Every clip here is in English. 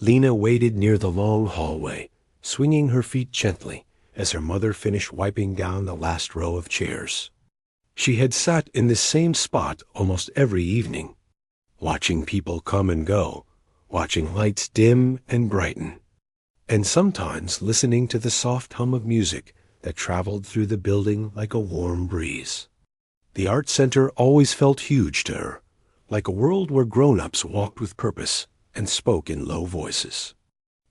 Lena waited near the long hallway, swinging her feet gently as her mother finished wiping down the last row of chairs. She had sat in this same spot almost every evening, watching people come and go, watching lights dim and brighten, and sometimes listening to the soft hum of music that traveled through the building like a warm breeze. The art center always felt huge to her, like a world where grown-ups walked with purpose and spoke in low voices.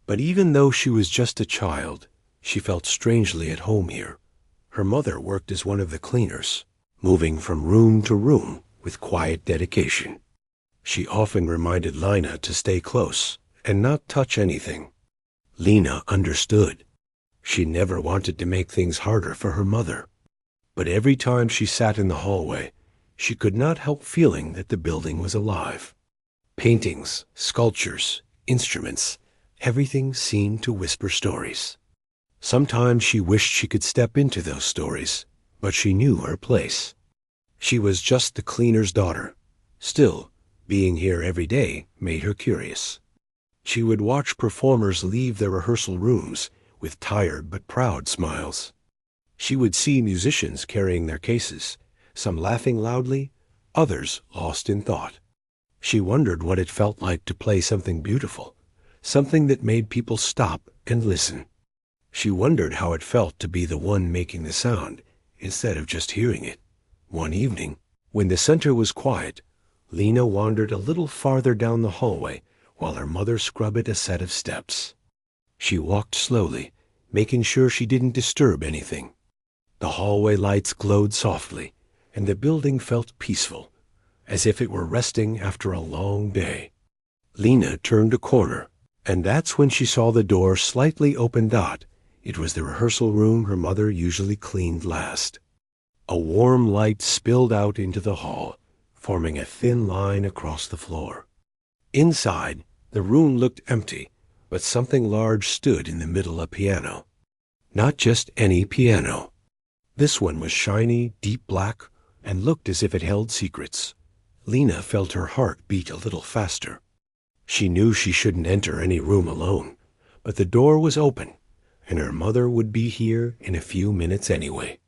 But even though she was just a child, she felt strangely at home here. Her mother worked as one of the cleaners, moving from room to room with quiet dedication. She often reminded Lena to stay close and not touch anything. Lena understood. She never wanted to make things harder for her mother. But every time she sat in the hallway, she could not help feeling that the building was alive. Paintings, sculptures, instruments, everything seemed to whisper stories. Sometimes she wished she could step into those stories, but she knew her place. She was just the cleaner's daughter. Still, being here every day made her curious. She would watch performers leave their rehearsal rooms with tired but proud smiles. She would see musicians carrying their cases, some laughing loudly, others lost in thought. She wondered what it felt like to play something beautiful, something that made people stop and listen. She wondered how it felt to be the one making the sound, instead of just hearing it. One evening, when the center was quiet, Lena wandered a little farther down the hallway while her mother scrubbed a set of steps. She walked slowly, making sure she didn't disturb anything. The hallway lights glowed softly, and the building felt peaceful, as if it were resting after a long day. Lena turned a corner, and that's when she saw the door slightly open. It was the rehearsal room her mother usually cleaned last. A warm light spilled out into the hall, forming a thin line across the floor. Inside, the room looked empty, but something large stood in the middle of a piano. Not just any piano. This one was shiny, deep black, and looked as if it held secrets. Lena felt her heart beat a little faster. She knew she shouldn't enter any room alone, but the door was open, and her mother would be here in a few minutes anyway.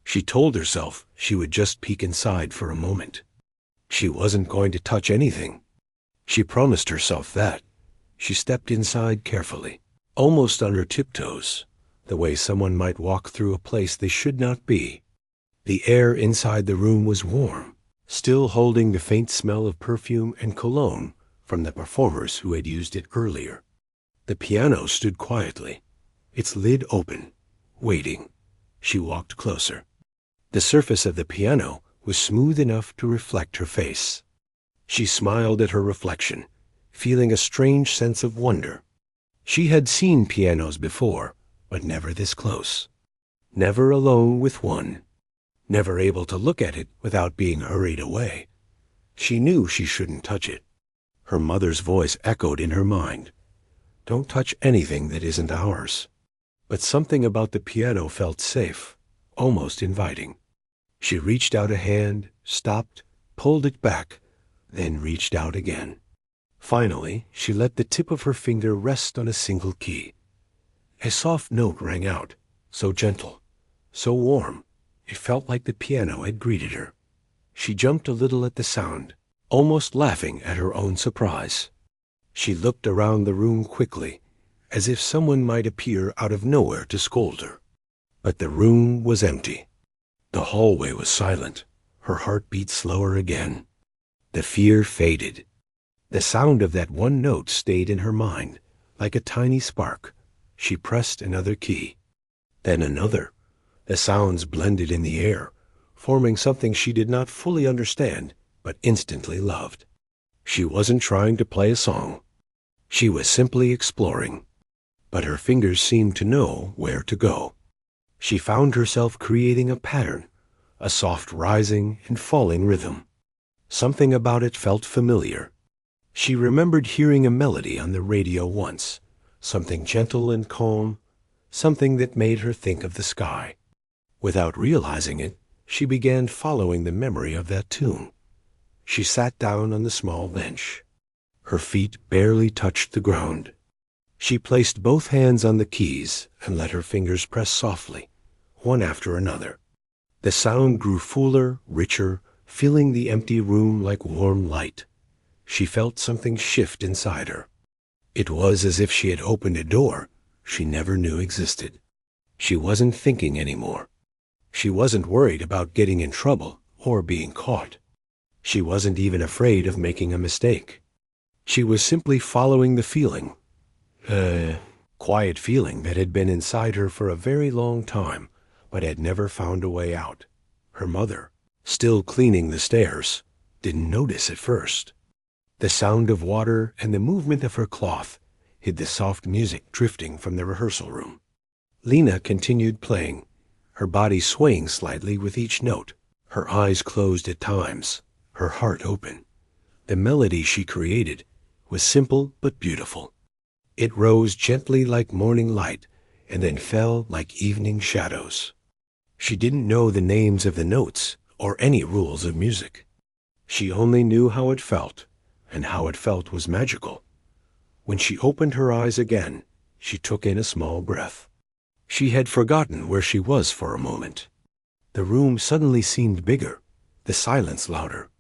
She told herself she would just peek inside for a moment. She wasn't going to touch anything. She promised herself that. She stepped inside carefully, almost on her tiptoes, the way someone might walk through a place they should not be. The air inside the room was warm, still holding the faint smell of perfume and cologne from the performers who had used it earlier. The piano stood quietly, its lid open, waiting. She walked closer. The surface of the piano was smooth enough to reflect her face. She smiled at her reflection, feeling a strange sense of wonder. She had seen pianos before, but never this close. Never alone with one. Never able to look at it without being hurried away. She knew she shouldn't touch it. Her mother's voice echoed in her mind. Don't touch anything that isn't ours. But something about the piano felt safe, almost inviting. She reached out a hand, stopped, pulled it back, then reached out again. Finally, she let the tip of her finger rest on a single key. A soft note rang out, so gentle, so warm, it felt like the piano had greeted her. She jumped a little at the sound, almost laughing at her own surprise. She looked around the room quickly, as if someone might appear out of nowhere to scold her. But the room was empty. The hallway was silent. Her heart beat slower again. The fear faded. The sound of that one note stayed in her mind, like a tiny spark. She pressed another key. Then another. The sounds blended in the air, forming something she did not fully understand, but instantly loved. She wasn't trying to play a song. She was simply exploring. But her fingers seemed to know where to go. She found herself creating a pattern, a soft rising and falling rhythm. Something about it felt familiar. She remembered hearing a melody on the radio once, something gentle and calm, something that made her think of the sky. Without realizing it, she began following the memory of that tune. She sat down on the small bench. Her feet barely touched the ground. She placed both hands on the keys and let her fingers press softly, one after another. The sound grew fuller, richer, filling the empty room like warm light. She felt something shift inside her. It was as if she had opened a door she never knew existed. She wasn't thinking anymore. She wasn't worried about getting in trouble or being caught. She wasn't even afraid of making a mistake. She was simply following the feeling. Quiet feeling that had been inside her for a very long time, but had never found a way out. Her mother, still cleaning the stairs, didn't notice at first. The sound of water and the movement of her cloth hid the soft music drifting from the rehearsal room. Lena continued playing, her body swaying slightly with each note, her eyes closed at times, her heart open. The melody she created was simple but beautiful. It rose gently like morning light and then fell like evening shadows. She didn't know the names of the notes or any rules of music. She only knew how it felt, and how it felt was magical. When she opened her eyes again, she took in a small breath. She had forgotten where she was for a moment. The room suddenly seemed bigger, the silence louder.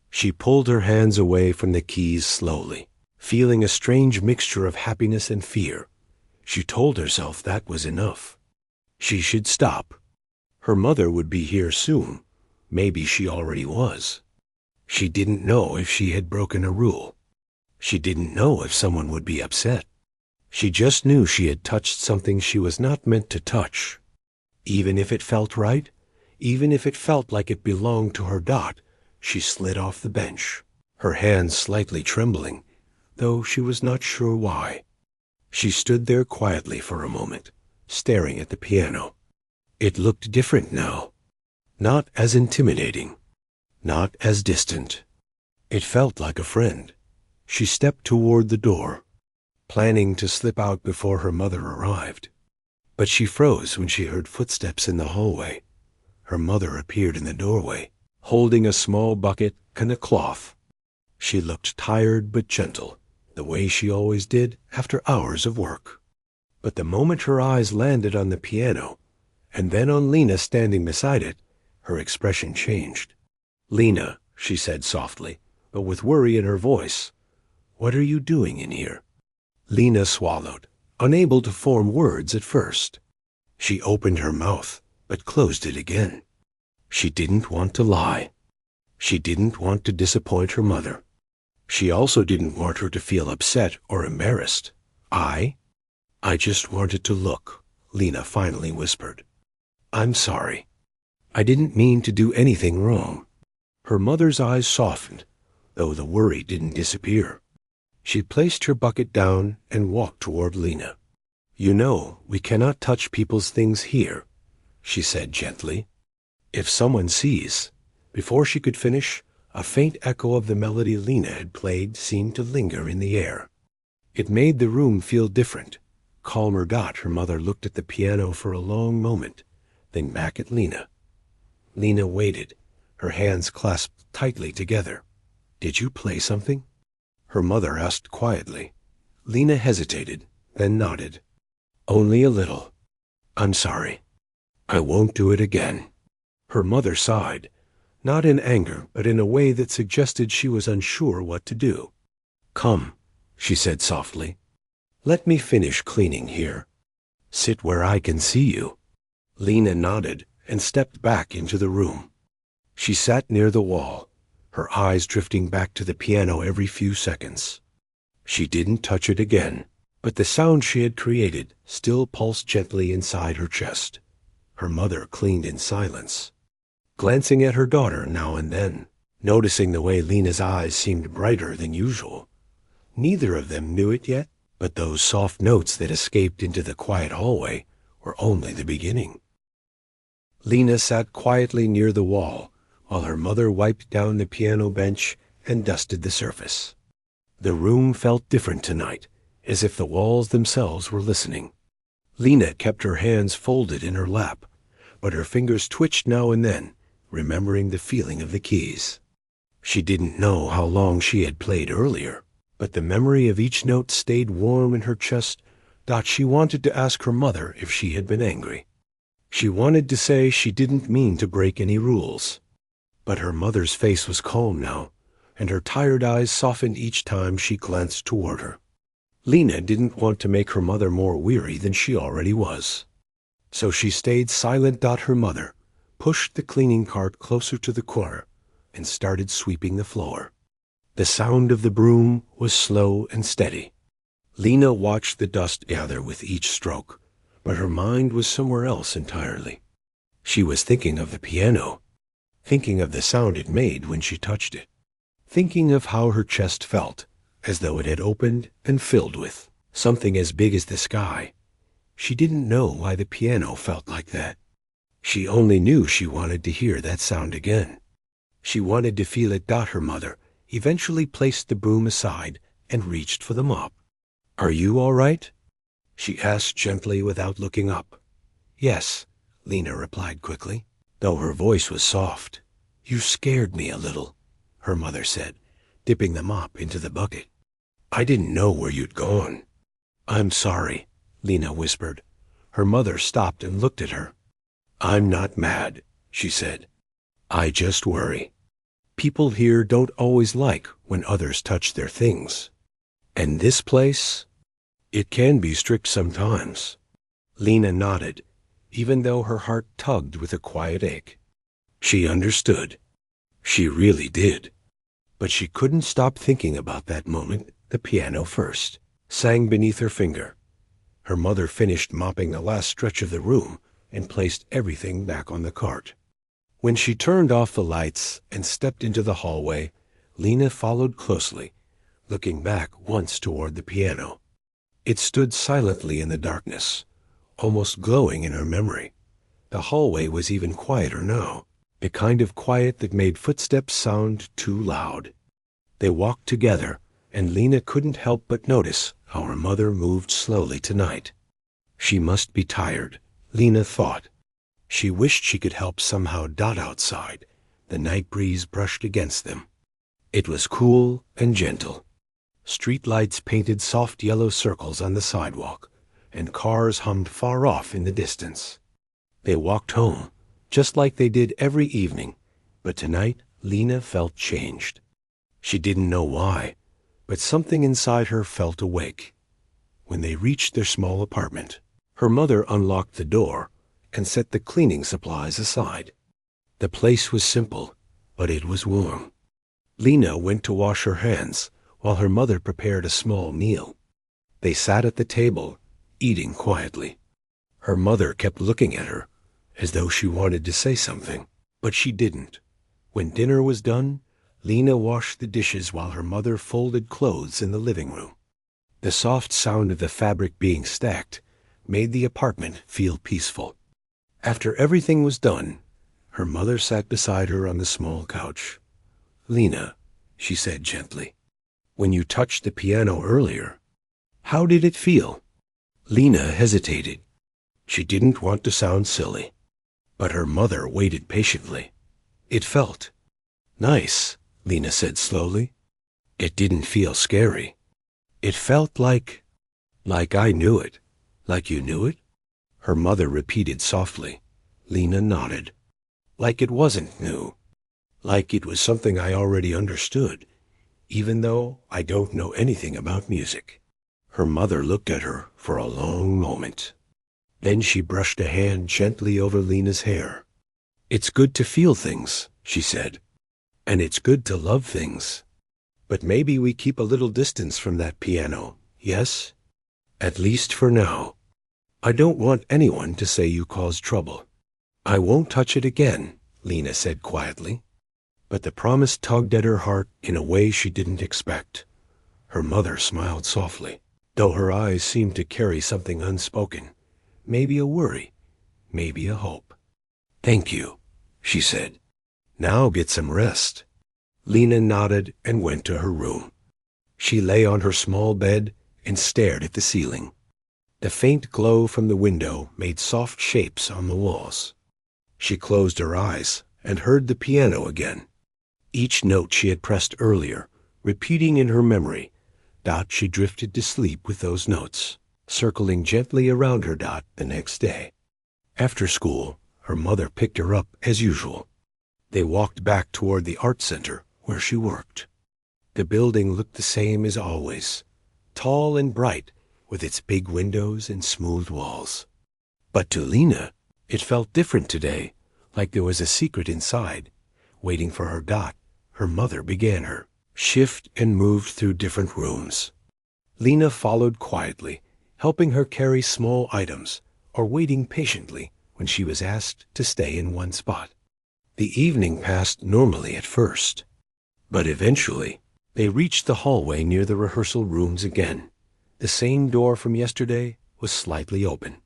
She pulled her hands away from the keys slowly, feeling a strange mixture of happiness and fear. She told herself that was enough. She should stop. Her mother would be here soon. Maybe she already was. She didn't know if she had broken a rule. She didn't know if someone would be upset. She just knew she had touched something she was not meant to touch. Even if it felt right, even if it felt like it belonged to her dot, she slid off the bench, her hands slightly trembling, though she was not sure why. She stood there quietly for a moment, staring at the piano. It looked different now, not as intimidating, not as distant. It felt like a friend. She stepped toward the door, planning to slip out before her mother arrived. But she froze when she heard footsteps in the hallway. Her mother appeared in the doorway, holding a small bucket and a cloth. She looked tired but gentle, the way she always did after hours of work. But the moment her eyes landed on the piano, and then on Lena standing beside it, her expression changed. "Lena," she said softly, but with worry in her voice, "what are you doing in here?" Lena swallowed, unable to form words at first. She opened her mouth, but closed it again. She didn't want to lie. She didn't want to disappoint her mother. She also didn't want her to feel upset or embarrassed. I just wanted to look," Lena finally whispered. "I'm sorry. I didn't mean to do anything wrong." Her mother's eyes softened, though the worry didn't disappear. She placed her bucket down and walked toward Lena. "You know, we cannot touch people's things here," she said gently. "If someone sees—" Before she could finish, a faint echo of the melody Lena had played seemed to linger in the air. It made the room feel different. Calmer. Her mother looked at the piano for a long moment, then back at Lena. Lena waited, her hands clasped tightly together. "Did you play something?" her mother asked quietly. Lena hesitated, then nodded. "Only a little. I'm sorry. I won't do it again." Her mother sighed, not in anger, but in a way that suggested she was unsure what to do. "Come," she said softly. "Let me finish cleaning here. Sit where I can see you." Lena nodded and stepped back into the room. She sat near the wall, her eyes drifting back to the piano every few seconds. She didn't touch it again, but the sound she had created still pulsed gently inside her chest. Her mother cleaned in silence, glancing at her daughter now and then, noticing the way Lena's eyes seemed brighter than usual. Neither of them knew it yet, but those soft notes that escaped into the quiet hallway were only the beginning. Lena sat quietly near the wall, while her mother wiped down the piano bench and dusted the surface. The room felt different tonight, as if the walls themselves were listening. Lena kept her hands folded in her lap, but her fingers twitched now and then, remembering the feeling of the keys. She didn't know how long she had played earlier, but the memory of each note stayed warm in her chest She wanted to ask her mother if she had been angry. She wanted to say she didn't mean to break any rules. But her mother's face was calm now, and her tired eyes softened each time she glanced toward her. Lena didn't want to make her mother more weary than she already was. So she stayed silent. Her mother pushed the cleaning cart closer to the corner and started sweeping the floor. The sound of the broom was slow and steady. Lena watched the dust gather with each stroke, but her mind was somewhere else entirely. She was thinking of the piano, thinking of the sound it made when she touched it, thinking of how her chest felt, as though it had opened and filled with something as big as the sky. She didn't know why the piano felt like that. She only knew she wanted to hear that sound again. She wanted to feel it. Her mother eventually placed the broom aside and reached for the mop. "Are you all right?" she asked gently without looking up. "Yes," Lena replied quickly, though her voice was soft. "You scared me a little," her mother said, dipping the mop into the bucket. "I didn't know where you'd gone." "I'm sorry," Lena whispered. Her mother stopped and looked at her. "I'm not mad," she said. "I just worry. People here don't always like when others touch their things. And this place, it can be strict sometimes." Lena nodded, even though her heart tugged with a quiet ache. She understood. She really did. But she couldn't stop thinking about that moment. The piano first sang beneath her finger. Her mother finished mopping the last stretch of the room and placed everything back on the cart. When she turned off the lights and stepped into the hallway, Lena followed closely, looking back once toward the piano. It stood silently in the darkness, almost glowing in her memory. The hallway was even quieter now, the kind of quiet that made footsteps sound too loud. They walked together, and Lena couldn't help but notice how her mother moved slowly tonight. She must be tired, Lena thought. She wished she could help somehow. Outside, the night breeze brushed against them. It was cool and gentle. Street lights painted soft yellow circles on the sidewalk, and cars hummed far off in the distance. They walked home, just like they did every evening, but tonight Lena felt changed. She didn't know why, but something inside her felt awake. When they reached their small apartment, her mother unlocked the door and set the cleaning supplies aside. The place was simple, but it was warm. Lena went to wash her hands while her mother prepared a small meal. They sat at the table, eating quietly. Her mother kept looking at her, as though she wanted to say something, but she didn't. When dinner was done, Lena washed the dishes while her mother folded clothes in the living room. The soft sound of the fabric being stacked made the apartment feel peaceful. After everything was done, her mother sat beside her on the small couch. "Lena," she said gently, "when you touched the piano earlier, how did it feel?" Lena hesitated. She didn't want to sound silly, but her mother waited patiently. "It felt nice," Lena said slowly. "It didn't feel scary. It felt like I knew it." "Like you knew it?" her mother repeated softly. Lena nodded. "Like it wasn't new. Like it was something I already understood, even though I don't know anything about music." Her mother looked at her for a long moment. Then she brushed a hand gently over Lena's hair. "It's good to feel things," she said. "And it's good to love things. But maybe we keep a little distance from that piano, yes? At least for now. I don't want anyone to say you caused trouble." "I won't touch it again," Lena said quietly. But the promise tugged at her heart in a way she didn't expect. Her mother smiled softly, though her eyes seemed to carry something unspoken, maybe a worry, maybe a hope. "Thank you," she said. "Now get some rest." Lena nodded and went to her room. She lay on her small bed and stared at the ceiling. The faint glow from the window made soft shapes on the walls. She closed her eyes and heard the piano again. Each note she had pressed earlier, repeating in her memory. She drifted to sleep with those notes, circling gently around her dot the next day. After school, her mother picked her up as usual. They walked back toward the art center where she worked. The building looked the same as always, tall and bright, with its big windows and smooth walls. But to Lena, it felt different today, like there was a secret inside. Waiting for her dot, her mother began her shift and moved through different rooms. Lena followed quietly, helping her carry small items or waiting patiently when she was asked to stay in one spot. The evening passed normally at first, but eventually they reached the hallway near the rehearsal rooms again. The same door from yesterday was slightly open.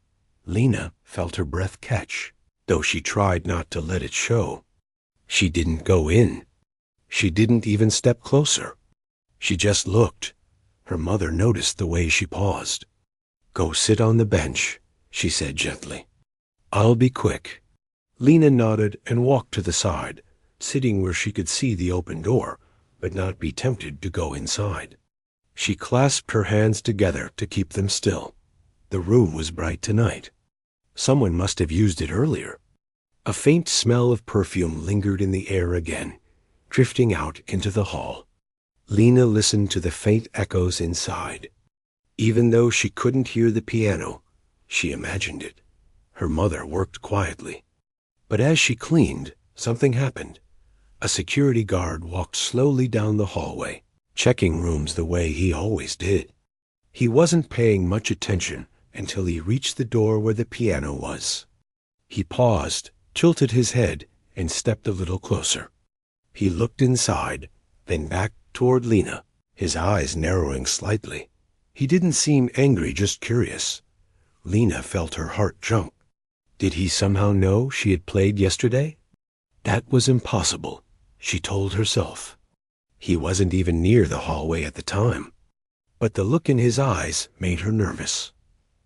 Lena felt her breath catch, though she tried not to let it show. She didn't go in. She didn't even step closer. She just looked. Her mother noticed the way she paused. "Go sit on the bench," she said gently. "I'll be quick." Lena nodded and walked to the side, sitting where she could see the open door, but not be tempted to go inside. She clasped her hands together to keep them still. The room was bright tonight. Someone must have used it earlier. A faint smell of perfume lingered in the air again, drifting out into the hall. Lena listened to the faint echoes inside. Even though she couldn't hear the piano, she imagined it. Her mother worked quietly. But as she cleaned, something happened. A security guard walked slowly down the hallway, checking rooms the way he always did. He wasn't paying much attention until he reached the door where the piano was. He paused, tilted his head, and stepped a little closer. He looked inside, then back toward Lena, his eyes narrowing slightly. He didn't seem angry, just curious. Lena felt her heart jump. Did he somehow know she had played yesterday? That was impossible, she told herself. He wasn't even near the hallway at the time. But the look in his eyes made her nervous.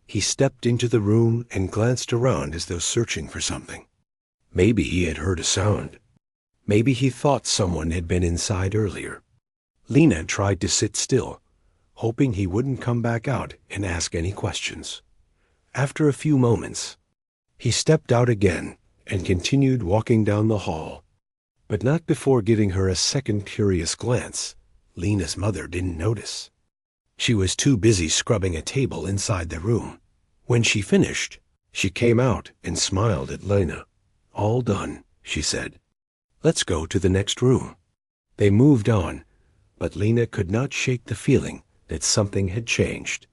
He stepped into the room and glanced around as though searching for something. Maybe he had heard a sound. Maybe he thought someone had been inside earlier. Lena tried to sit still, hoping he wouldn't come back out and ask any questions. After a few moments, he stepped out again and continued walking down the hall. But not before giving her a second curious glance. Lena's mother didn't notice. She was too busy scrubbing a table inside the room. When she finished, she came out and smiled at Lena. "All done," she said. "Let's go to the next room." They moved on, but Lena could not shake the feeling that something had changed.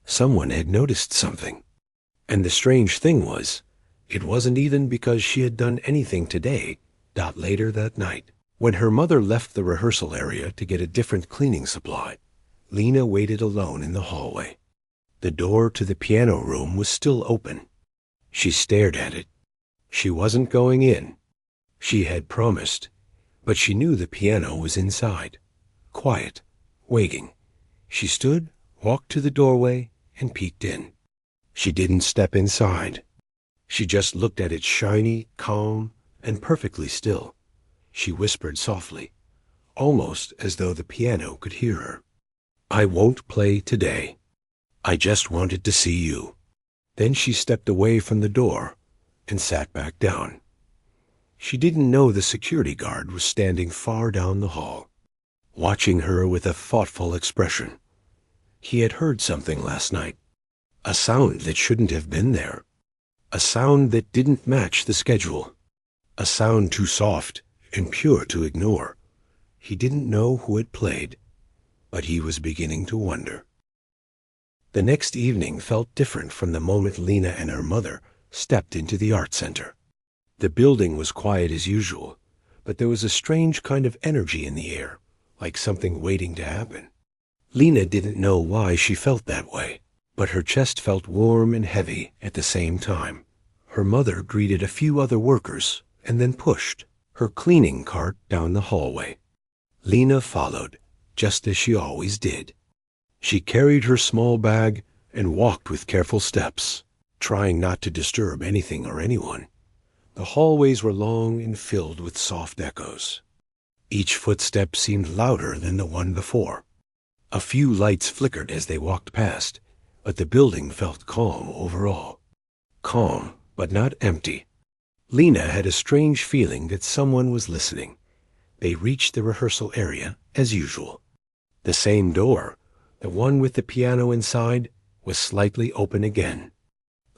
Someone had noticed something. And the strange thing was, it wasn't even because she had done anything today. Later that night, when her mother left the rehearsal area to get a different cleaning supply, Lena waited alone in the hallway. The door to the piano room was still open. She stared at it. She wasn't going in. She had promised, but she knew the piano was inside, quiet, waiting. She stood, walked to the doorway, and peeked in. She didn't step inside. She just looked at it shiny, calm, and perfectly still. She whispered softly, almost as though the piano could hear her. "I won't play today. I just wanted to see you." Then she stepped away from the door and sat back down. She didn't know the security guard was standing far down the hall, watching her with a thoughtful expression. He had heard something last night, a sound that shouldn't have been there, a sound that didn't match the schedule, a sound too soft and pure to ignore. He didn't know who had played, but he was beginning to wonder. The next evening felt different from the moment Lena and her mother stepped into the art center. The building was quiet as usual, but there was a strange kind of energy in the air, like something waiting to happen. Lena didn't know why she felt that way, but her chest felt warm and heavy at the same time. Her mother greeted a few other workers and then pushed her cleaning cart down the hallway. Lena followed, just as she always did. She carried her small bag and walked with careful steps, trying not to disturb anything or anyone. The hallways were long and filled with soft echoes. Each footstep seemed louder than the one before. A few lights flickered as they walked past, but the building felt calm overall. Calm, but not empty. Lena had a strange feeling that someone was listening. They reached the rehearsal area as usual. The same door, the one with the piano inside, was slightly open again.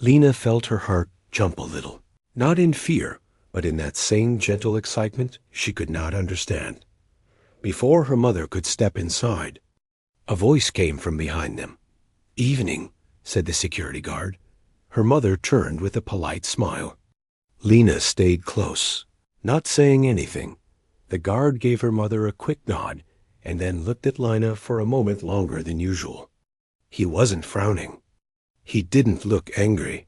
Lena felt her heart jump a little, not in fear, but in that same gentle excitement she could not understand. Before her mother could step inside, a voice came from behind them. "Evening," said the security guard. Her mother turned with a polite smile. Lena stayed close, not saying anything. The guard gave her mother a quick nod and then looked at Lena for a moment longer than usual. He wasn't frowning. He didn't look angry.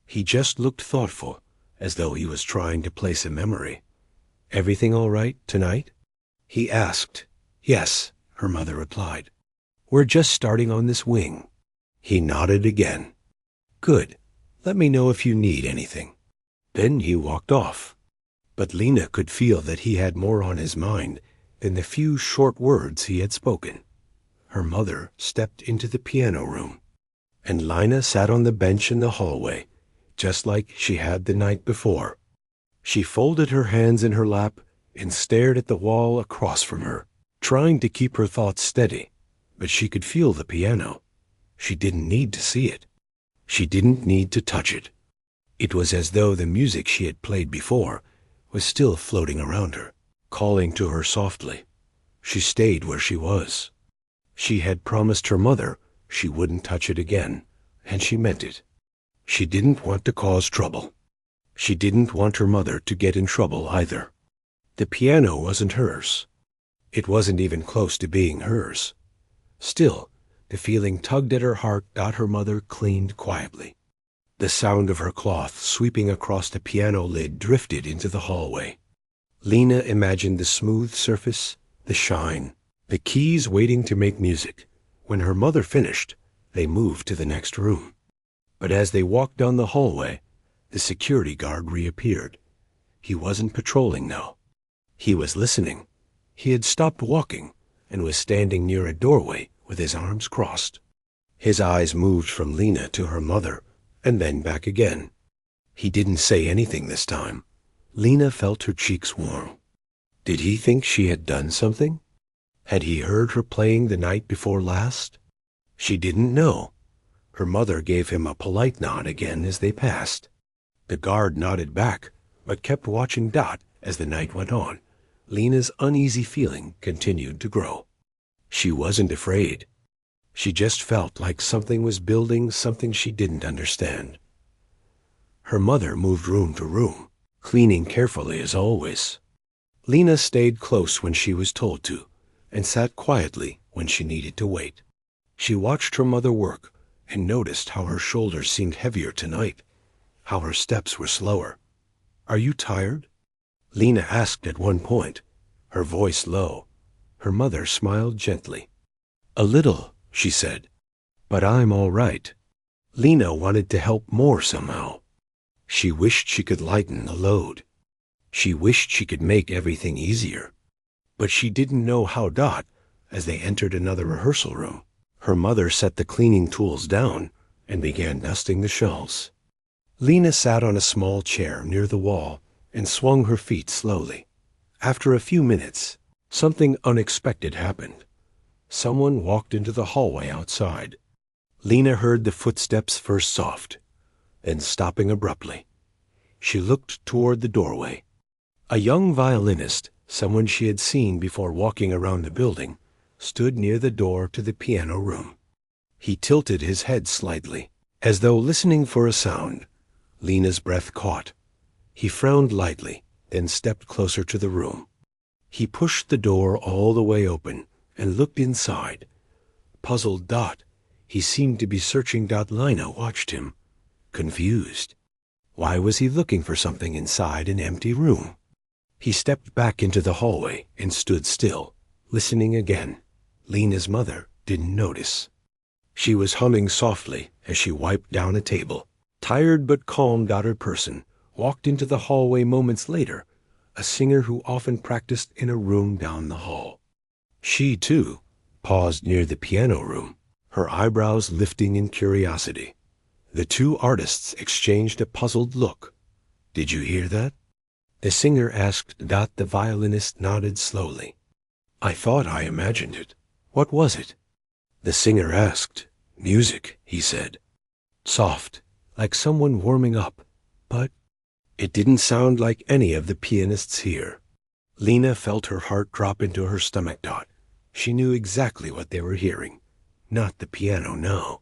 He just looked thoughtful, as though he was trying to place a memory. "Everything all right tonight?" he asked. "Yes," her mother replied. "We're just starting on this wing." He nodded again. "Good. Let me know if you need anything." Then he walked off. But Lena could feel that he had more on his mind than the few short words he had spoken. Her mother stepped into the piano room, and Lena sat on the bench in the hallway, just like she had the night before. She folded her hands in her lap and stared at the wall across from her, trying to keep her thoughts steady, but she could feel the piano. She didn't need to see it. She didn't need to touch it. It was as though the music she had played before was still floating around her, calling to her softly. She stayed where she was. She had promised her mother she wouldn't touch it again, and she meant it. She didn't want to cause trouble. She didn't want her mother to get in trouble either. The piano wasn't hers. It wasn't even close to being hers. Still, the feeling tugged at her heart got her mother cleaned quietly. The sound of her cloth sweeping across the piano lid drifted into the hallway. Lena imagined the smooth surface, the shine, the keys waiting to make music. When her mother finished, they moved to the next room. But as they walked down the hallway, the security guard reappeared. He wasn't patrolling now. He was listening. He had stopped walking and was standing near a doorway with his arms crossed. His eyes moved from Lena to her mother and then back again. He didn't say anything this time. Lena felt her cheeks warm. Did he think she had done something? Had he heard her playing the night before last? She didn't know. Her mother gave him a polite nod again as they passed. The guard nodded back, but kept watching Dot as the night went on. Lena's uneasy feeling continued to grow. She wasn't afraid. She just felt like something was building, something she didn't understand. Her mother moved room to room, cleaning carefully as always. Lena stayed close when she was told to, and sat quietly when she needed to wait. She watched her mother work and noticed how her shoulders seemed heavier tonight, how her steps were slower. "Are you tired?" Lena asked at one point, her voice low. Her mother smiled gently. "A little," she said, "but I'm all right." Lena wanted to help more somehow. She wished she could lighten the load. She wished she could make everything easier. But she didn't know how. Dot, as they entered another rehearsal room, her mother set the cleaning tools down and began dusting the shelves. Lena sat on a small chair near the wall and swung her feet slowly. After a few minutes, something unexpected happened. Someone walked into the hallway outside. Lena heard the footsteps first soft, then stopping abruptly. She looked toward the doorway. A young violinist, someone she had seen before walking around the building, stood near the door to the piano room. He tilted his head slightly, as though listening for a sound. Lena's breath caught. He frowned lightly, then stepped closer to the room. He pushed the door all the way open and looked inside. Puzzled Dot, he seemed to be searching. Lena watched him, confused. Why was he looking for something inside an empty room? He stepped back into the hallway and stood still, listening again. Lena's mother didn't notice. She was humming softly as she wiped down a table. Tired but calm. Her person walked into the hallway moments later, a singer who often practiced in a room down the hall. She, too, paused near the piano room. her eyebrows lifting in curiosity. The two artists exchanged a puzzled look. "Did you hear that?" the singer asked. The violinist nodded slowly. "I thought I imagined it. What was it?" the singer asked. "Music," he said. "Soft, like someone warming up, but it didn't sound like any of the pianists here." Lena felt her heart drop into her stomach. She knew exactly what they were hearing. Not the piano, no.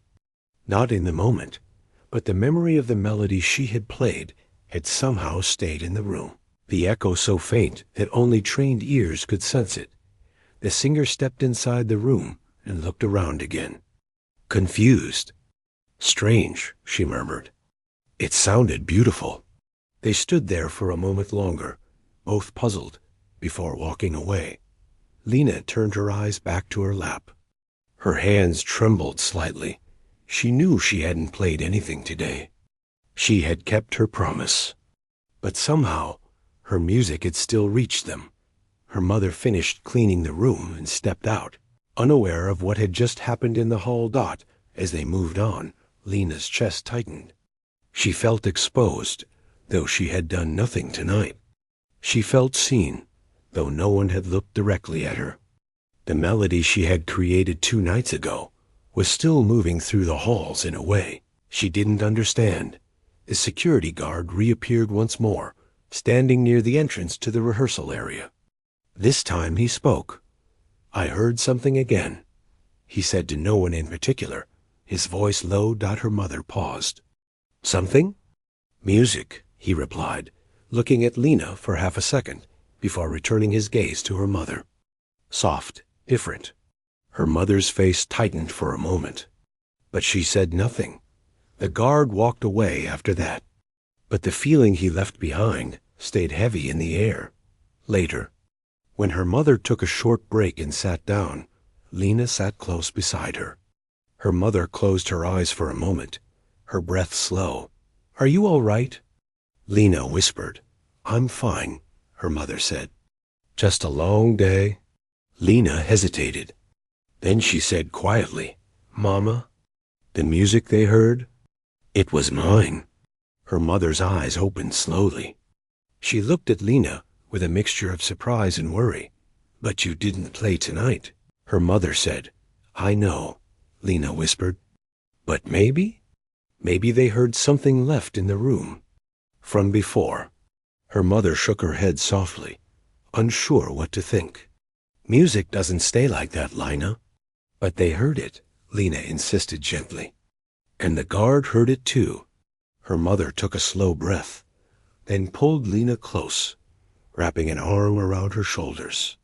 Not in the moment, but the memory of the melody she had played had somehow stayed in the room. The echo so faint that only trained ears could sense it. The singer stepped inside the room and looked around again. Confused. "Strange," she murmured. "It sounded beautiful." They stood there for a moment longer, both puzzled, before walking away. Lena turned her eyes back to her lap. Her hands trembled slightly. She knew she hadn't played anything today. She had kept her promise. But somehow, her music had still reached them. Her mother finished cleaning the room and stepped out, unaware of what had just happened in the hall. As they moved on, Lena's chest tightened. She felt exposed, though she had done nothing tonight. She felt seen, though no one had looked directly at her. The melody she had created 2 nights ago was still moving through the halls in a way she didn't understand. The security guard reappeared once more, standing near the entrance to the rehearsal area. This time he spoke. "I heard something again," he said to no one in particular, his voice low. Her mother paused. "Something?" "Music," he replied, looking at Lena for half a second before returning his gaze to her mother. "Soft, different." Her mother's face tightened for a moment, but she said nothing. The guard walked away after that, but the feeling he left behind stayed heavy in the air. Later, when her mother took a short break and sat down, Lena sat close beside her. Her mother closed her eyes for a moment, her breath slow. "Are you all right?" Lena whispered. "I'm fine," her mother said. "Just a long day." Lena hesitated. Then she said quietly, "Mama, the music they heard, it was mine." Her mother's eyes opened slowly. She looked at Lena with a mixture of surprise and worry. "But you didn't play tonight," her mother said. "I know," Lena whispered. "But maybe they heard something left in the room from before." Her mother shook her head softly, unsure what to think. "Music doesn't stay like that, Lena." "But they heard it," Lena insisted gently. "And the guard heard it too." Her mother took a slow breath, then pulled Lena close, wrapping an arm around her shoulders.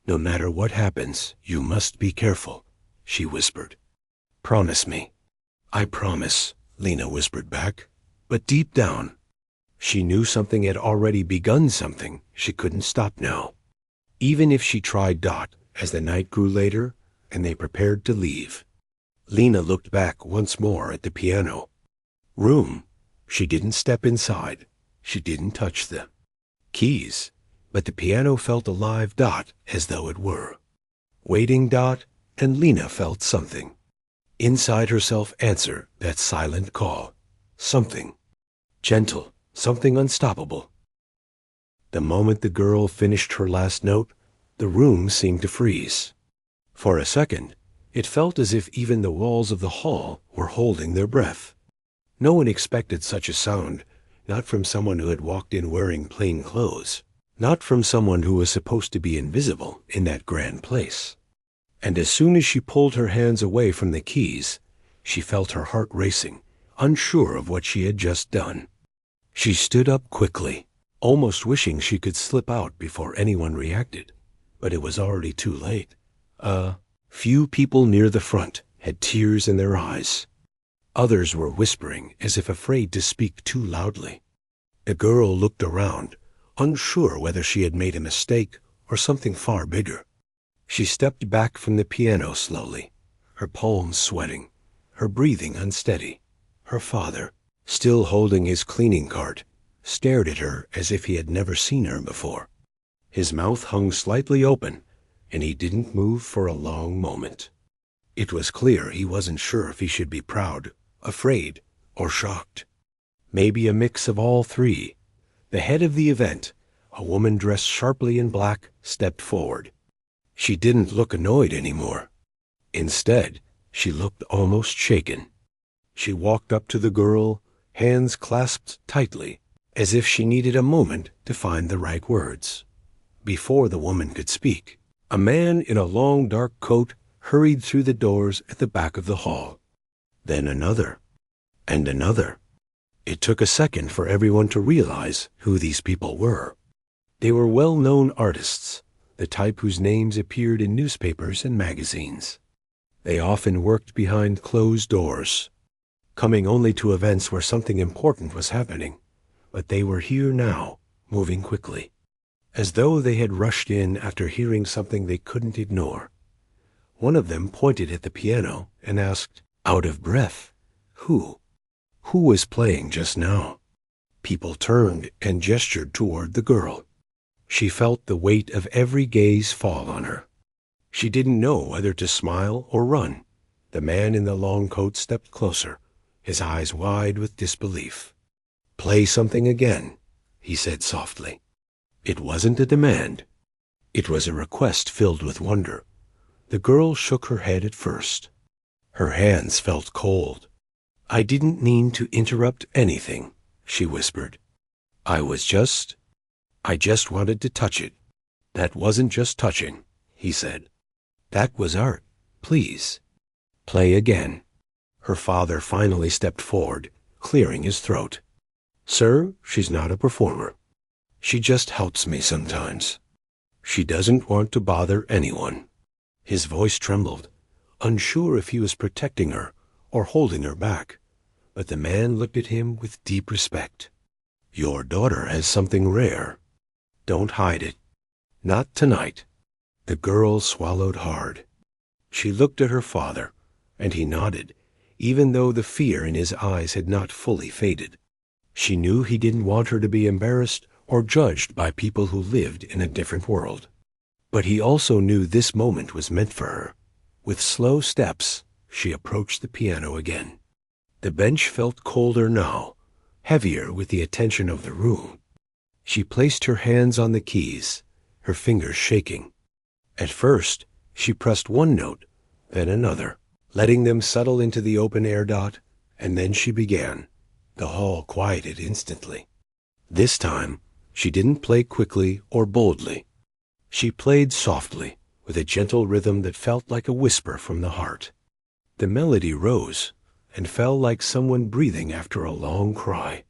"No matter what happens, you must be careful," she whispered. "Promise me." "I promise," Lena whispered back. But deep down, she knew something had already begun, something she couldn't stop now. Even if she tried. As the night grew later and they prepared to leave, Lena looked back once more at the piano. Room. She didn't step inside. She didn't touch the keys. But the piano felt alive. As though it were waiting. And Lena felt something inside herself answer that silent call. Something gentle, something unstoppable. The moment the girl finished her last note, the room seemed to freeze. For a second, it felt as if even the walls of the hall were holding their breath. No one expected such a sound, not from someone who had walked in wearing plain clothes, not from someone who was supposed to be invisible in that grand place. And as soon as she pulled her hands away from the keys, she felt her heart racing, unsure of what she had just done. She stood up quickly, almost wishing she could slip out before anyone reacted, but it was already too late. Few people near the front had tears in their eyes. Others were whispering as if afraid to speak too loudly. The girl looked around, unsure whether she had made a mistake or something far bigger. She stepped back from the piano slowly, her palms sweating, her breathing unsteady. Her father, still holding his cleaning cart, stared at her as if he had never seen her before. His mouth hung slightly open, and he didn't move for a long moment. It was clear he wasn't sure if he should be proud, afraid, or shocked. Maybe a mix of all three. The head of the event, a woman dressed sharply in black, stepped forward. She didn't look annoyed anymore. Instead, she looked almost shaken. She walked up to the girl, hands clasped tightly, as if she needed a moment to find the right words. Before the woman could speak, a man in a long dark coat hurried through the doors at the back of the hall. Then another, and another. It took a second for everyone to realize who these people were. They were well-known artists, the type whose names appeared in newspapers and magazines. They often worked behind closed doors, coming only to events where something important was happening. But they were here now, moving quickly, as though they had rushed in after hearing something they couldn't ignore. One of them pointed at the piano and asked, out of breath, Who was playing just now? People turned and gestured toward the girl. She felt the weight of every gaze fall on her. She didn't know whether to smile or run. The man in the long coat stepped closer, his eyes wide with disbelief. Play something again, he said softly. It wasn't a demand. It was a request filled with wonder. The girl shook her head at first. Her hands felt cold. I didn't mean to interrupt anything, she whispered. I just wanted to touch it. That wasn't just touching, he said. That was art. Please. Play again. Her father finally stepped forward, clearing his throat. Sir, she's not a performer. She just helps me sometimes. She doesn't want to bother anyone. His voice trembled, unsure if he was protecting her or holding her back. But the man looked at him with deep respect. Your daughter has something rare. Don't hide it. Not tonight. The girl swallowed hard. She looked at her father, and he nodded, even though the fear in his eyes had not fully faded. She knew he didn't want her to be embarrassed or judged by people who lived in a different world. But he also knew this moment was meant for her. With slow steps, she approached the piano again. The bench felt colder now, heavier with the attention of the room. She placed her hands on the keys, her fingers shaking. At first, she pressed one note, then another, letting them settle into the open-air dot, and then she began. The hall quieted instantly. This time, she didn't play quickly or boldly. She played softly, with a gentle rhythm that felt like a whisper from the heart. The melody rose and fell like someone breathing after a long cry.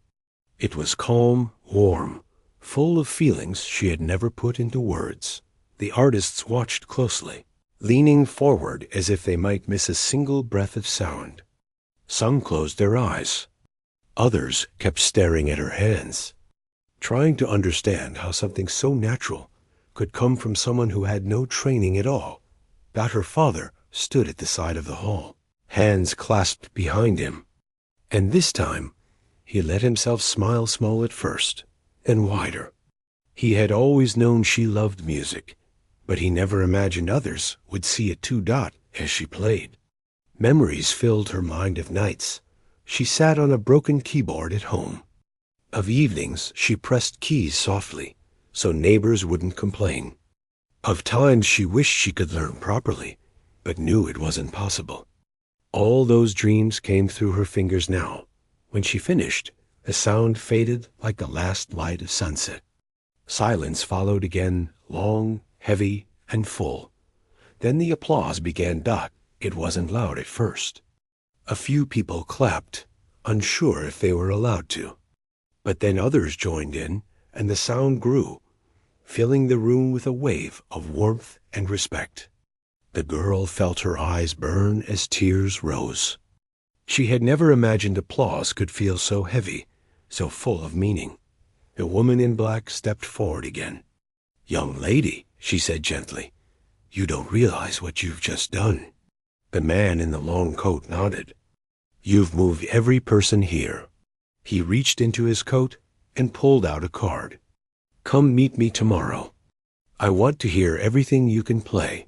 It was calm, warm, full of feelings she had never put into words. The artists watched closely, leaning forward as if they might miss a single breath of sound. Some closed their eyes. Others kept staring at her hands, trying to understand how something so natural could come from someone who had no training at all. But her father stood at the side of the hall, hands clasped behind him. And this time, he let himself smile small at first, and wider. He had always known she loved music, but he never imagined others would see it too as she played. Memories filled her mind of nights she sat on a broken keyboard at home, of evenings she pressed keys softly so neighbors wouldn't complain, of times she wished she could learn properly, but knew it wasn't possible. All those dreams came through her fingers now. When she finished, the sound faded like the last light of sunset. Silence followed again, long, heavy, and full. Then the applause began. It wasn't loud at first. A few people clapped, unsure if they were allowed to. But then others joined in, and the sound grew, filling the room with a wave of warmth and respect. The girl felt her eyes burn as tears rose. She had never imagined applause could feel so heavy, so full of meaning. The woman in black stepped forward again. "Young lady," she said gently, "you don't realize what you've just done." The man in the long coat nodded. "You've moved every person here." He reached into his coat and pulled out a card. "Come meet me tomorrow. I want to hear everything you can play."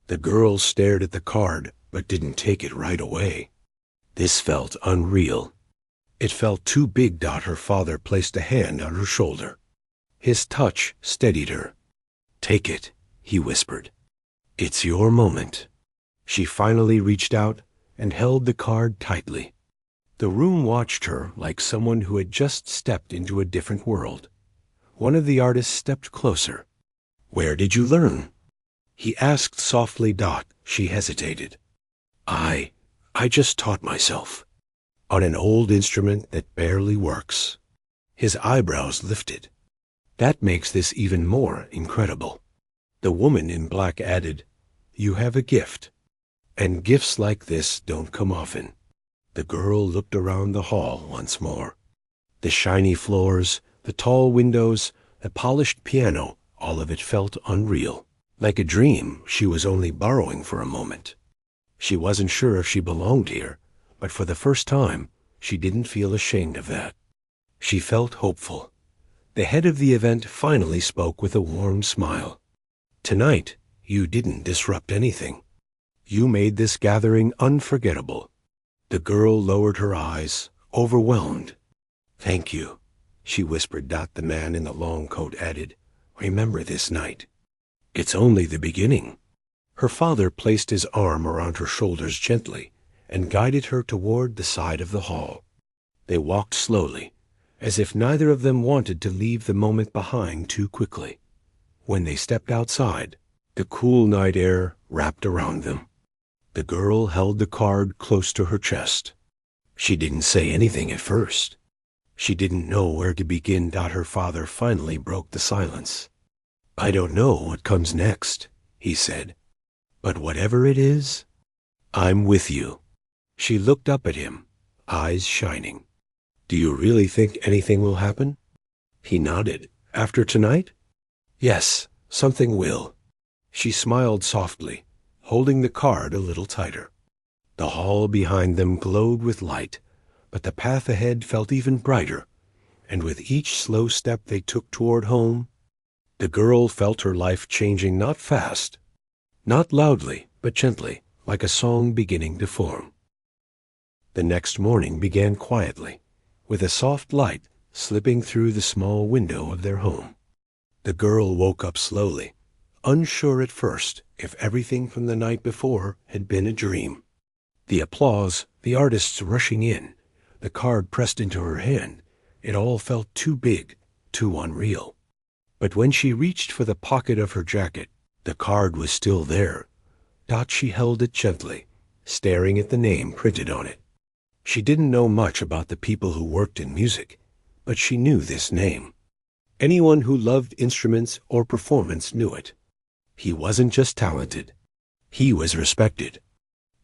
The girl stared at the card, but didn't take it right away. This felt unreal. It felt too big. Her father placed a hand on her shoulder. His touch steadied her. "Take it," he whispered. "It's your moment." She finally reached out and held the card tightly. The room watched her like someone who had just stepped into a different world. One of the artists stepped closer. "Where did you learn?" he asked softly. She hesitated. I just taught myself. On an old instrument that barely works." His eyebrows lifted. "That makes this even more incredible." The woman in black added, "You have a gift. And gifts like this don't come often." The girl looked around the hall once more. The shiny floors, the tall windows, the polished piano, all of it felt unreal. Like a dream she was only borrowing for a moment. She wasn't sure if she belonged here, but for the first time, she didn't feel ashamed of that. She felt hopeful. The head of the event finally spoke with a warm smile. "Tonight, you didn't disrupt anything. You made this gathering unforgettable." The girl lowered her eyes, overwhelmed. "Thank you," she whispered. The man in the long coat added, "Remember this night. It's only the beginning." Her father placed his arm around her shoulders gently and guided her toward the side of the hall. They walked slowly, as if neither of them wanted to leave the moment behind too quickly. When they stepped outside, the cool night air wrapped around them. The girl held the card close to her chest. She didn't say anything at first. She didn't know where to begin. Her father finally broke the silence. "I don't know what comes next," he said. "But whatever it is, I'm with you." She looked up at him, eyes shining. "Do you really think anything will happen?" He nodded. "After tonight?" "Yes, something will." She smiled softly, holding the card a little tighter. The hall behind them glowed with light, but the path ahead felt even brighter, and with each slow step they took toward home, the girl felt her life changing, not fast, not loudly, but gently, like a song beginning to form. The next morning began quietly, with a soft light slipping through the small window of their home. The girl woke up slowly, unsure at first if everything from the night before had been a dream. The applause, the artists rushing in, the card pressed into her hand, it all felt too big, too unreal. But when she reached for the pocket of her jacket, the card was still there. She held it gently, staring at the name printed on it. She didn't know much about the people who worked in music, but she knew this name. Anyone who loved instruments or performance knew it. He wasn't just talented. He was respected.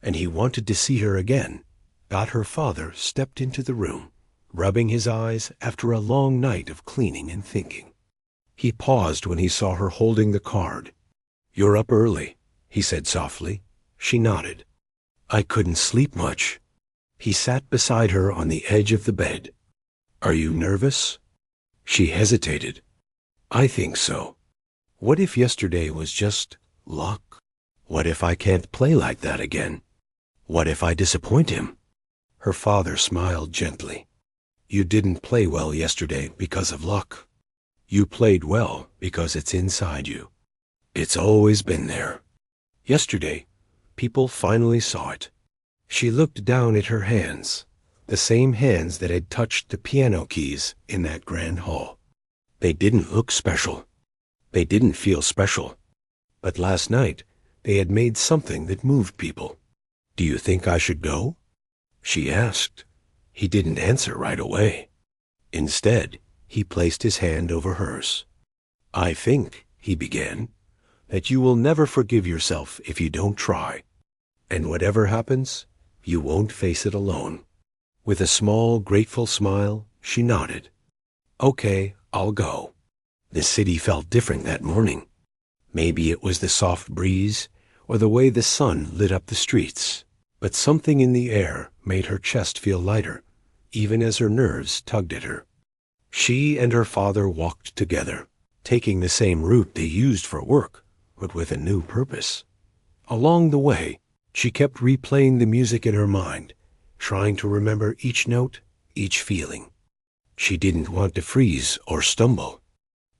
And he wanted to see her again. Her father stepped into the room, rubbing his eyes after a long night of cleaning and thinking. He paused when he saw her holding the card. "You're up early," he said softly. She nodded. "I couldn't sleep much." He sat beside her on the edge of the bed. "Are you nervous?" She hesitated. "I think so. What if yesterday was just luck? What if I can't play like that again? What if I disappoint him?" Her father smiled gently. "You didn't play well yesterday because of luck. You played well because it's inside you. It's always been there. Yesterday, people finally saw it." She looked down at her hands, the same hands that had touched the piano keys in that grand hall. They didn't look special. They didn't feel special. But last night, they had made something that moved people. "Do you think I should go?" she asked. He didn't answer right away. Instead, he placed his hand over hers. "I think," he began, "that you will never forgive yourself if you don't try. And whatever happens, you won't face it alone." With a small, grateful smile, she nodded. "Okay, I'll go." The city felt different that morning. Maybe it was the soft breeze or the way the sun lit up the streets, but something in the air made her chest feel lighter, even as her nerves tugged at her. She and her father walked together, taking the same route they used for work, but with a new purpose. Along the way, She kept replaying the music in her mind, trying to remember each note, each feeling. She didn't want to freeze or stumble.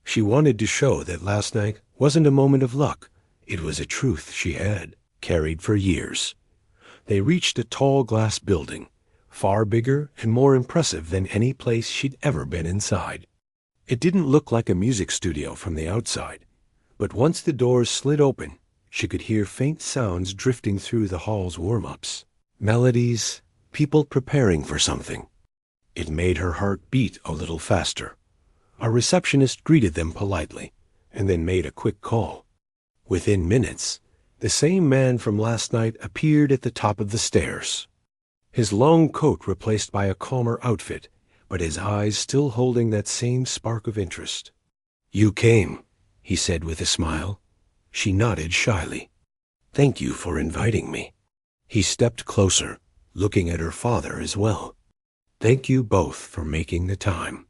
She wanted to show that last night wasn't a moment of luck. It was a truth she had carried for years. They reached a tall glass building, far bigger and more impressive than any place she'd ever been inside. It didn't look like a music studio from the outside, but once the doors slid open, she could hear faint sounds drifting through the hall's warm-ups. Melodies, people preparing for something. It made her heart beat a little faster. A receptionist greeted them politely, and then made a quick call. Within minutes, the same man from last night appeared at the top of the stairs. His long coat replaced by a calmer outfit, but his eyes still holding that same spark of interest. "You came," he said with a smile. She nodded shyly. "Thank you for inviting me." He stepped closer, looking at her father as well. "Thank you both for making the time.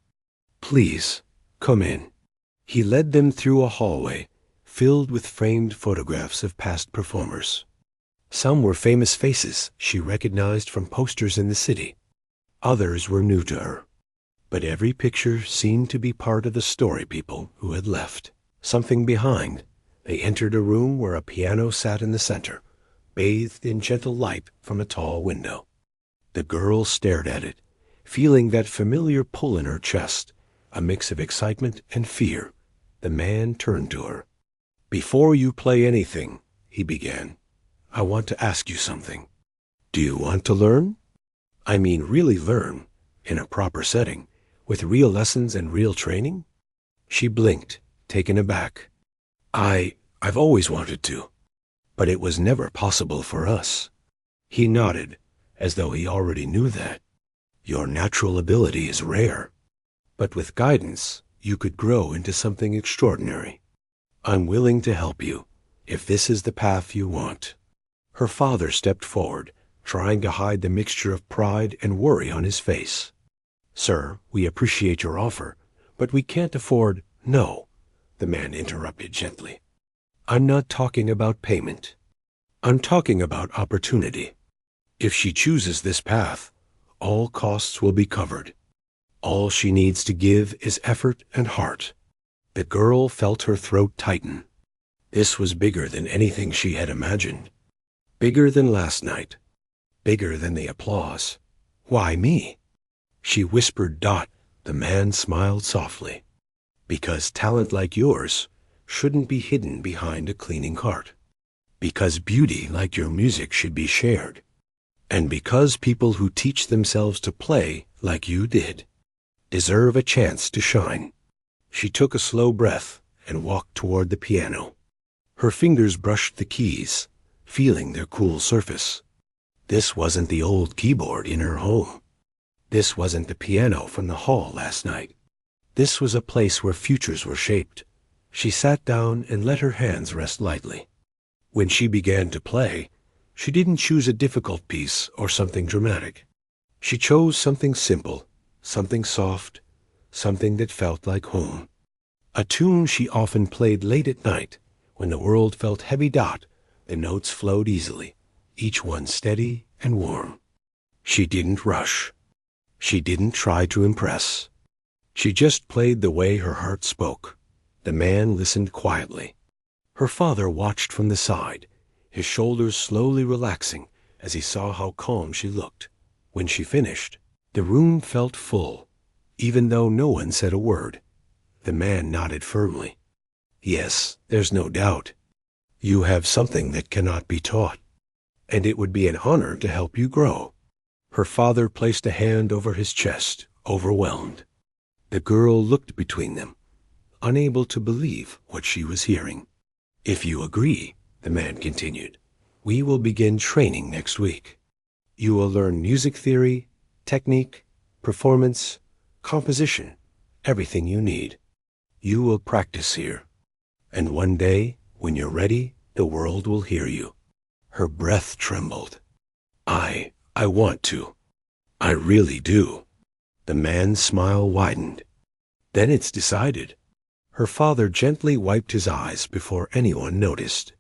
Please, come in." He led them through a hallway filled with framed photographs of past performers. Some were famous faces she recognized from posters in the city. Others were new to her. But every picture seemed to be part of the story people who had left something behind. They entered a room where a piano sat in the center, bathed in gentle light from a tall window. The girl stared at it, feeling that familiar pull in her chest, a mix of excitement and fear. The man turned to her. "Before you play anything," he began, "I want to ask you something. Do you want to learn? I mean really learn, in a proper setting, with real lessons and real training?" She blinked, taken aback. I've always wanted to, but it was never possible for us." He nodded, as though he already knew that. "Your natural ability is rare, but with guidance, you could grow into something extraordinary. I'm willing to help you, if this is the path you want." Her father stepped forward, trying to hide the mixture of pride and worry on his face. "Sir, we appreciate your offer, but we can't afford—" "No," the man interrupted gently. "I'm not talking about payment. I'm talking about opportunity. If she chooses this path, all costs will be covered. All she needs to give is effort and heart." The girl felt her throat tighten. This was bigger than anything she had imagined. Bigger than last night. Bigger than the applause. "Why me?" She whispered, "Dot." The man smiled softly. "Because talent like yours shouldn't be hidden behind a cleaning cart. Because beauty like your music should be shared. And because people who teach themselves to play like you did deserve a chance to shine." She took a slow breath and walked toward the piano. Her fingers brushed the keys, feeling their cool surface. This wasn't the old keyboard in her home. This wasn't the piano from the hall last night. This was a place where futures were shaped. She sat down and let her hands rest lightly. When she began to play, she didn't choose a difficult piece or something dramatic. She chose something simple, something soft, something that felt like home. A tune she often played late at night, when the world felt heavy. The notes flowed easily, each one steady and warm. She didn't rush. She didn't try to impress. She just played the way her heart spoke. The man listened quietly. Her father watched from the side, his shoulders slowly relaxing as he saw how calm she looked. When she finished, the room felt full, even though no one said a word. The man nodded firmly. "Yes, there's no doubt. You have something that cannot be taught, and it would be an honor to help you grow." Her father placed a hand over his chest, overwhelmed. The girl looked between them, unable to believe what she was hearing. "If you agree," the man continued, "we will begin training next week. You will learn music theory, technique, performance, composition, everything you need. You will practice here. And one day, when you're ready, the world will hear you." Her breath trembled. I want to. I really do." The man's smile widened. "Then it's decided." Her father gently wiped his eyes before anyone noticed.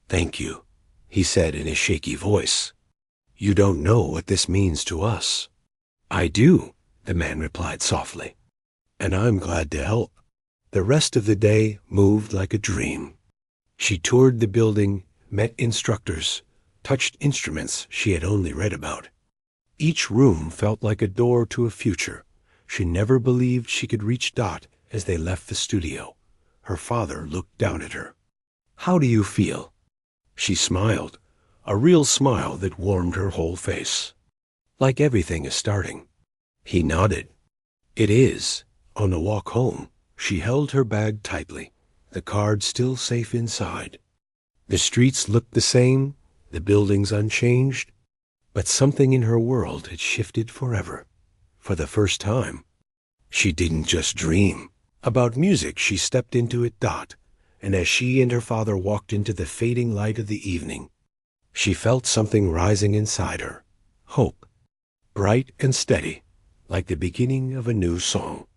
"Thank you," he said in a shaky voice. "You don't know what this means to us." "I do," the man replied softly, "and I'm glad to help." The rest of the day moved like a dream. She toured the building, met instructors, touched instruments she had only read about. Each room felt like a door to a future. She never believed she could reach Dot as they left the studio. Her father looked down at her. "How do you feel?" She smiled, a real smile that warmed her whole face. "Like everything is starting." He nodded. "It is." On the walk home, she held her bag tightly, the card still safe inside. The streets looked the same, the buildings unchanged, but something in her world had shifted forever. For the first time, she didn't just dream. About music, she stepped into it, Dot, and as she and her father walked into the fading light of the evening, she felt something rising inside her. Hope, bright and steady, like the beginning of a new song.